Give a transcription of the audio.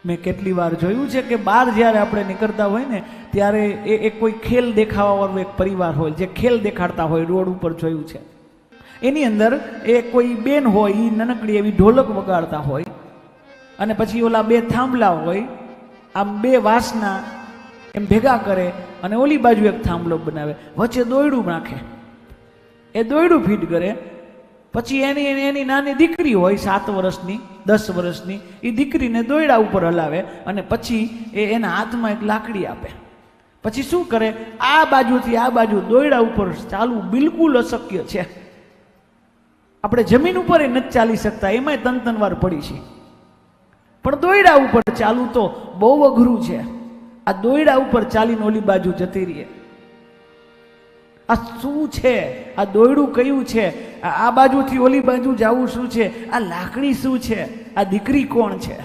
મેં કેટલી વાર જોયું છે કે બહાર જ્યારે આપણે નીકળતા હોય ને ત્યારે એ કોઈ ખેલ દેખાવાવાળો એક પરિવાર હોય જે ખેલ દેખાડતા હોય, રોડ ઉપર જોયું છે. એની અંદર એ કોઈ બેન હોય, એ નાનકડી એવી ઢોલક વગાડતા હોય અને પછી ઓલા બે થાંભલા હોય, આમ બે વાસના એમ ભેગા કરે અને ઓલી બાજુ એક થાંભલો બનાવે, વચ્ચે દોયડું નાખે, એ દોયડું ફીટ કરે. પછી એની નાની દીકરી હોય 7 વર્ષની 10 વર્ષની, એ દીકરીને દોયડા ઉપર હલાવે અને પછી એ એના હાથમાં એક લાકડી આપે. પછી શું કરે, આ બાજુથી આ બાજુ દોયડા ઉપર ચાલવું બિલકુલ અશક્ય છે. આપણે જમીન ઉપર નથી ચાલી શકતા, એમાંય તન વાર પડી છે, પણ દોયડા ઉપર ચાલવું તો બહુ અઘરું છે. આ દોયડા ઉપર ચાલીને ઓલી બાજુ જતી રહીએ. આ શું છે? આ દોયડું કયું છે? આ બાજુથી ઓલી બાજુ જવું શું છે? આ લાકડી શું છે? આ દીકરી કોણ છે?